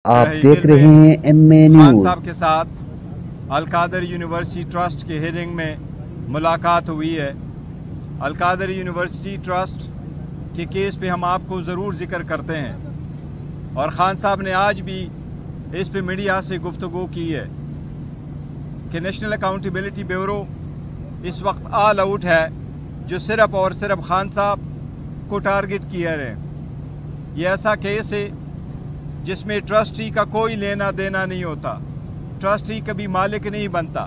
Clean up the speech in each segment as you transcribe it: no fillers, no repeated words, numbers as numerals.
आप देख रहे हैं एमए न्यूज़। खान साहब के साथ अलकादर यूनिवर्सिटी ट्रस्ट के हियरिंग में मुलाकात हुई है। अलकादर यूनिवर्सिटी ट्रस्ट के केस पे हम आपको ज़रूर ज़िक्र करते हैं और ख़ान साहब ने आज भी इस पे मीडिया से गुफ्तगू की है कि नेशनल अकाउंटेबिलिटी ब्यूरो इस वक्त ऑल आउट है, जो सिर्फ़ और सिर्फ ख़ान साहब को टारगेट किया है। ये ऐसा केस है जिसमें ट्रस्टी का कोई लेना देना नहीं होता, ट्रस्टी कभी मालिक नहीं बनता।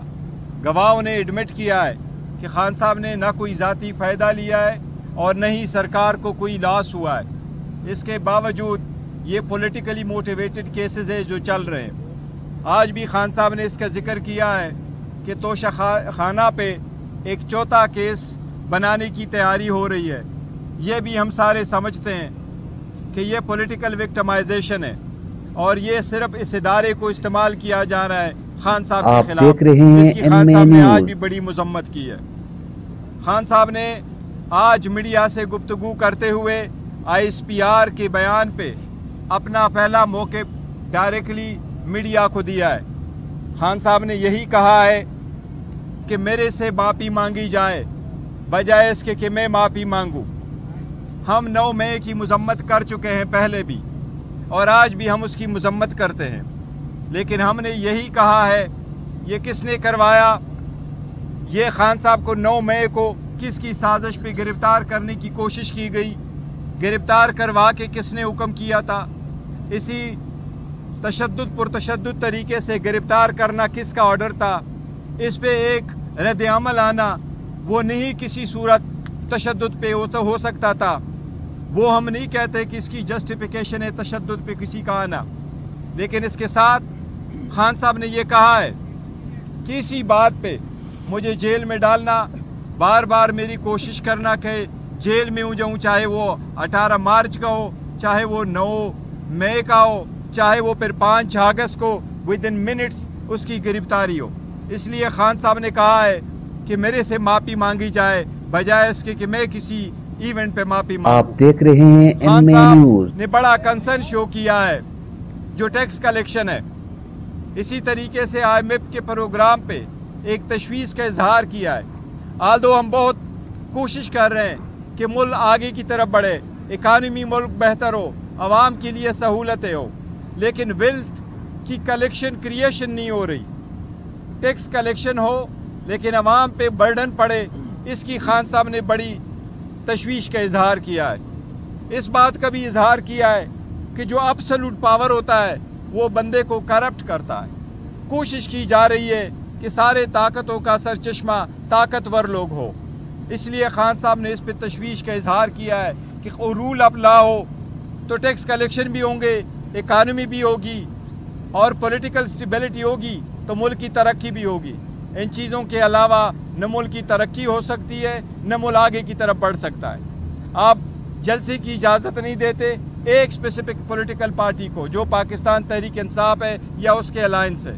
गवाहों ने एडमिट किया है कि ख़ान साहब ने ना कोई ज़ाती फ़ायदा लिया है और न ही सरकार को कोई लॉस हुआ है। इसके बावजूद ये पॉलिटिकली मोटिवेटेड केसेस है जो चल रहे हैं। आज भी ख़ान साहब ने इसका जिक्र किया है कि तोशा खाना पे एक चौथा केस बनाने की तैयारी हो रही है। ये भी हम सारे समझते हैं कि ये पॉलिटिकल विक्टिमाइजेशन है और ये सिर्फ इस इदारे को इस्तेमाल किया जा रहा है ख़ान साहब के खिलाफ, जिसकी ख़ान साहब ने आज भी बड़ी मजम्मत की है। ख़ान साहब ने आज मीडिया से गुफ्तगू करते हुए ISPR के बयान पे अपना पहला मौक़िफ़ डायरेक्टली मीडिया को दिया है। ख़ान साहब ने यही कहा है कि मेरे से माफ़ी मांगी जाए बजाय इसके कि मैं माफ़ी मांगूँ। हम 9 मई की मजम्मत कर चुके हैं पहले भी और आज भी हम उसकी मजम्मत करते हैं, लेकिन हमने यही कहा है ये किसने करवाया। ये ख़ान साहब को 9 मई को किसकी साजिश पे गिरफ़्तार करने की कोशिश की गई, गिरफ़्तार करवा के किसने हुक्म किया था, इसी तशद्दुद पुरतशद्दुद तरीके से गिरफ़्तार करना किसका ऑर्डर था। इस पे एक रद्द-ए-अमल आना वो नहीं किसी सूरत तशद्दुद पे हो सकता था। वो हम नहीं कहते कि इसकी जस्टिफिकेशन है तशद्दुद पे किसी का आना, लेकिन इसके साथ ख़ान साहब ने ये कहा है कि इसी बात पे मुझे जेल में डालना, बार बार मेरी कोशिश करना कि जेल में हो जाऊँ, चाहे वो 18 मार्च का हो, चाहे वो 9 मई का हो, चाहे वो फिर 5 अगस्त को विद इन मिनट्स उसकी गिरफ्तारी हो। इसलिए ख़ान साहब ने कहा है कि मेरे से माफ़ी मांगी जाए बजाय इसके कि मैं किसी इवेंट पे माफ़ी मांगूं। आप देख रहे हैं ख़ान एमए न्यूज़। साहब ने बड़ा कंसर्न शो किया है जो टैक्स कलेक्शन है। इसी तरीके से IMF के प्रोग्राम पे एक तशवीश का इजहार किया है। आल्दो हम बहुत कोशिश कर रहे हैं कि मुल्क आगे की तरफ बढ़े, इकानमी मुल्क बेहतर हो, आवाम के लिए सहूलतें हो, लेकिन वेल्थ की कलेक्शन क्रिएशन नहीं हो रही। टैक्स कलेक्शन हो लेकिन आवाम पे बर्डन पड़े, इसकी ख़ान साहब ने बड़ी तशवीश का इजहार किया है। इस बात का भी इजहार किया है कि जो एब्सोल्यूट पावर होता है वो बंदे को करप्ट करता है। कोशिश की जा रही है कि सारे ताकतों का सरचश्मा ताकतवर लोग हो। इसलिए ख़ान साहब ने इस पर तशवीश का इजहार किया है कि रूल ऑफ लॉ हो तो टैक्स कलेक्शन भी होंगे, इकानमी भी होगी और पॉलिटिकल स्टेबिलिटी होगी तो मुल्क की तरक्की भी होगी। इन चीज़ों के अलावा न मुल्क की तरक्की हो सकती है न मुल्क आगे की तरफ बढ़ सकता है। आप जलसे की इजाज़त नहीं देते एक स्पेसिफिक पॉलिटिकल पार्टी को जो पाकिस्तान तहरीक इंसाफ है या उसके अलायंस है।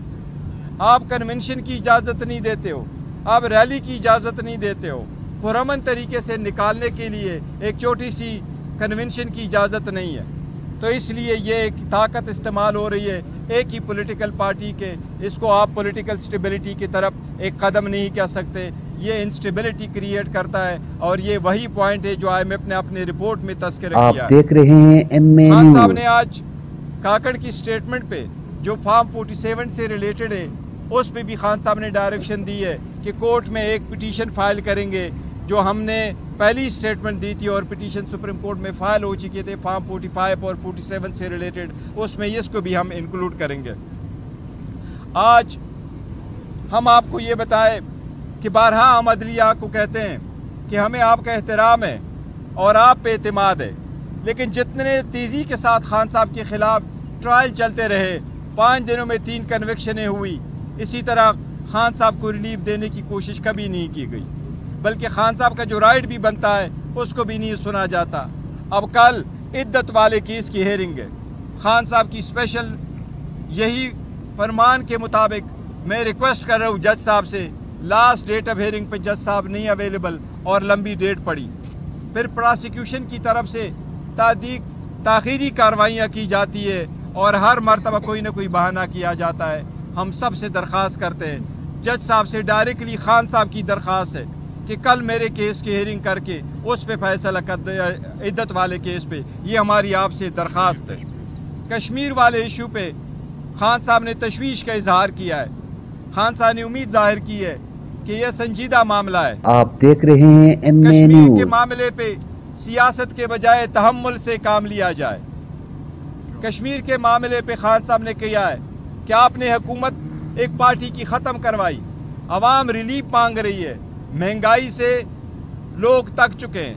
आप कन्वेंशन की इजाज़त नहीं देते हो, आप रैली की इजाज़त नहीं देते हो। पुरअमन तरीके से निकालने के लिए एक छोटी सी कन्वेंशन की इजाज़त नहीं है। तो इसलिए ये एक ताकत इस्तेमाल हो रही है एक ही पॉलिटिकल पार्टी के। इसको आप पॉलिटिकल स्टेबिलिटी की तरफ एक कदम नहीं कह सकते, ये इंस्टेबिलिटी क्रिएट करता है और ये वही पॉइंट है जो IMF ने अपनी रिपोर्ट में तस्करा किया। आप देख रहे हैं एमए ख़ान साहब न्यूज़। ने आज काकड़ की स्टेटमेंट पे जो फॉर्म 47 से रिलेटेड है उस पे भी ख़ान साहब ने डायरेक्शन दी है कि कोर्ट में एक पिटीशन फाइल करेंगे। जो हमने पहली स्टेटमेंट दी थी और पिटीशन सुप्रीम कोर्ट में फ़ाइल हो चुके थे फॉर्म 45 और 47 से रिलेटेड, उसमें इसको भी हम इंक्लूड करेंगे। आज हम आपको ये बताएं कि बारहा हम अदलिया को कहते हैं कि हमें आपका एहतराम है और आप पे एतमाद है, लेकिन जितने तेज़ी के साथ ख़ान साहब के ख़िलाफ़ ट्रायल चलते रहे, 5 दिनों में 3 कन्विक्शनें हुई, इसी तरह ख़ान साहब को रिलीफ देने की कोशिश कभी नहीं की गई, बल्कि ख़ान साहब का जो राइट भी बनता है उसको भी नहीं सुना जाता। अब कल इद्दत वाले केस की हेयरिंग है। ख़ान साहब की स्पेशल यही फरमान के मुताबिक मैं रिक्वेस्ट कर रहा हूँ जज साहब से, लास्ट डेट ऑफ हेयरिंग पे जज साहब नहीं अवेलेबल और लंबी डेट पड़ी। फिर प्रोसिक्यूशन की तरफ से ताखीरी कार्रवाइयाँ की जाती है اور ہر مرتبہ کوئی نہ کوئی بہانہ کیا جاتا ہے. ہم سب سے درخواست کرتے ہیں, جج صاحب سے ڈائریکٹلی خان صاحب کی درخواست ہے کہ کل میرے کیس کی ہیئرنگ کر کے اس پہ فیصلہ کر دے, عدت والے کیس پہ. یہ ہماری آپ سے درخواست ہے. کشمیر والے ایشو پہ خان صاحب نے تشویش کا اظہار کیا ہے. خان صاحب نے امید ظاہر کی ہے کہ یہ سنجیدہ معاملہ ہے. آپ دیکھ رہے ہیں ایم اے کشمیر کے نیوز. معاملے پہ سیاست کے بجائے تحمل سے کام لیا جائے. کشمیر کے معاملے پہ خان صاحب نے کیا ہے کہ آپ نے حکومت ایک پارٹی کی ختم کروائی. عوام ریلیف مانگ رہی ہے, مہنگائی سے لوگ تک چکے ہیں.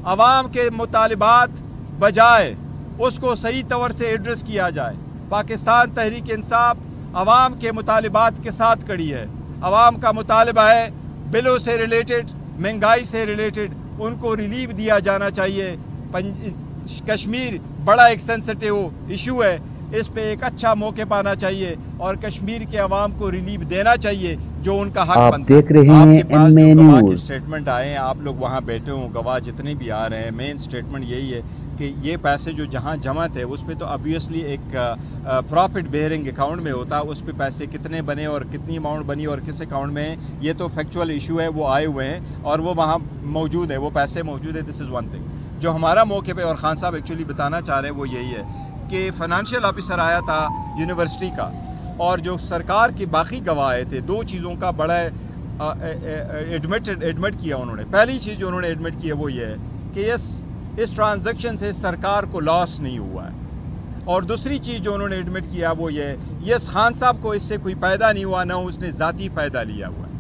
عوام کے مطالبات بجائے اس کو صحیح طور سے ایڈریس کیا جائے. پاکستان تحریک انصاف عوام کے مطالبات کے ساتھ کھڑی ہے. عوام کا مطالبہ ہے بلوں سے ریلیٹڈ, مہنگائی سے ریلیٹڈ ان کو ریلیف دیا جانا چاہیے. کشمیر بڑا ایک سینسٹیو ایشو ہے, اس پہ ایک اچھا موقع پانا چاہیے اور کشمیر کے عوام کو ریلیف دینا چاہیے جو ان کا حق بنتا ہے. آپ دیکھ رہے ہیں ایم اے گواہ کی نیوز. سٹیٹمنٹ آئے ہیں, آپ لوگ وہاں بیٹھے ہوں, گواہ جتنے بھی آ رہے ہیں, مین سٹیٹمنٹ یہی ہے کہ یہ پیسے جو جہاں جمع تھے اس پہ تو obviously ایک پروفٹ بیئرنگ اکاؤنٹ میں ہوتا, اس پہ پیسے کتنے بنے اور کتنی اماؤنٹ بنی اور کس اکاؤنٹ میں ہیں, یہ تو فیکچول ایشو ہے. وہ آئے ہوئے ہیں اور وہ وہاں موجود ہے, وہ پیسے موجود ہے. دس از ون تھنگ جو ہمارا موقع پہ اور خان صاحب ایکچولی بتانا چاہ رہے ہیں وہ یہی ہے کہ فائنانشیل آفیسر آیا تھا یونیورسٹی کا, اور جو سرکار کے باقی گواہ آئے تھے, دو چیزوں کا بڑا ایڈمٹ کیا انہوں نے. پہلی چیز جو انہوں نے ایڈمٹ کی ہے وہ یہ ہے کہ اس ٹرانزیکشن سے سرکار کو لاس نہیں ہوا ہے. اور دوسری چیز جو انہوں نے ایڈمٹ کیا وہ یہ ہے یس خان صاحب کو اس سے کوئی فائدہ نہیں ہوا, نہ اس نے ذاتی فائدہ لیا ہوا ہے.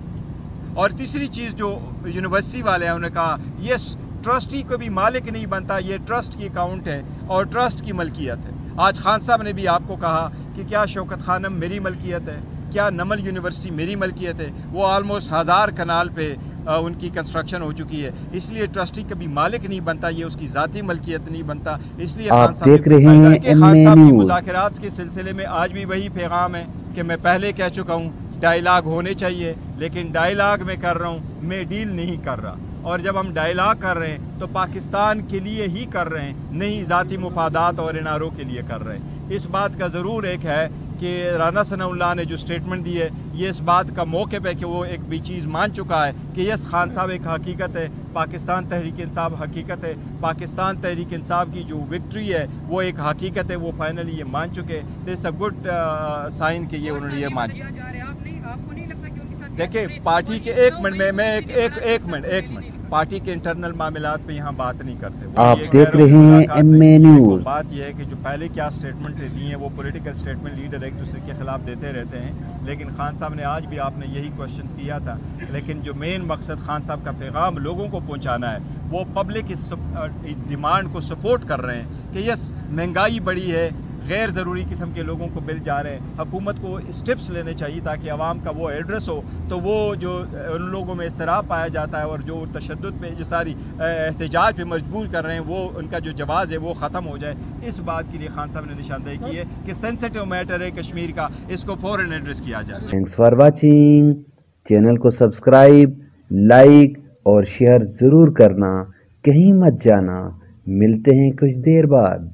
اور تیسری چیز جو یونیورسٹی والے ہیں انہوں نے کہا یس ٹرسٹی کو بھی مالک نہیں بنتا, یہ ٹرسٹ کی اکاؤنٹ ہے اور ٹرسٹ کی ملکیت ہے. آج خان صاحب نے بھی آپ کو کہا کہ کیا شوکت خانم میری ملکیت ہے, کیا نمل یونیورسٹی میری ملکیت ہے. وہ آلموسٹ 1000 کنال پہ ان کی کنسٹرکشن ہو چکی ہے, اس لیے ٹرسٹی کبھی مالک نہیں بنتا, یہ اس کی ذاتی ملکیت نہیں بنتا. اس لیے خان صاحب دیکھ رہے ہیں خان صاحب کی مذاکرات کے سلسلے میں آج بھی وہی پیغام ہے کہ میں پہلے کہہ چکا ہوں ڈائیلاگ ہونے چاہیے, لیکن ڈائیلاگ میں کر رہا ہوں, میں ڈیل نہیں کر رہا. اور جب ہم ڈائیلاگ کر رہے ہیں تو پاکستان کے لیے ہی کر رہے ہیں, نہیں ذاتی مفادات اور اناروں کے لیے کر رہے ہیں. اس بات کا ضرور ایک ہے کہ رانا ثناء اللہ نے جو سٹیٹمنٹ دی ہے یہ اس بات کا موقف ہے کہ وہ ایک بھی چیز مان چکا ہے کہ یس خان صاحب ایک حقیقت ہے, پاکستان تحریک انصاف حقیقت ہے, پاکستان تحریک انصاف کی جو وکٹری ہے وہ ایک حقیقت ہے. وہ فائنلی یہ مان چکے. دس اے گڈ سائن کہ یہ انہوں نے یہ مان. دیکھیں پارٹی کے ایک منٹ پارٹی کے انٹرنل معاملات پہ یہاں بات نہیں کرتے. آپ دیکھ رہے ہیں ایم اے نیوز. بات یہ ہے کہ جو پہلے کیا سٹیٹمنٹ دی ہیں وہ پولیٹیکل سٹیٹمنٹ لیڈر ایک دوسرے کے خلاف دیتے رہتے ہیں, لیکن خان صاحب نے آج بھی آپ نے یہی کوشچن کیا تھا, لیکن جو مین مقصد خان صاحب کا پیغام لوگوں کو پہنچانا ہے وہ پبلک اس ڈیمانڈ کو سپورٹ کر رہے ہیں کہ یس مہنگائی بڑی ہے, غیر ضروری قسم کے لوگوں کو بل جا رہے ہیں, حکومت کو اسٹیپس لینے چاہیے تاکہ عوام کا وہ ایڈریس ہو. تو وہ جو ان لوگوں میں اضطراب پایا جاتا ہے اور جو تشدد پہ جو ساری احتجاج پہ مجبور کر رہے ہیں وہ ان کا جو جواز ہے وہ ختم ہو جائے. اس بات کے لیے خان صاحب نے نشاندہی کی ہے کہ سینسٹیو میٹر ہے کشمیر کا, اس کو فوراً ایڈریس کیا جائے. Thanks for watching. چینل کو سبسکرائب, لائک اور شیئر ضرور کرنا, کہیں مت جانا. ملتے ہیں کچھ دیر بعد.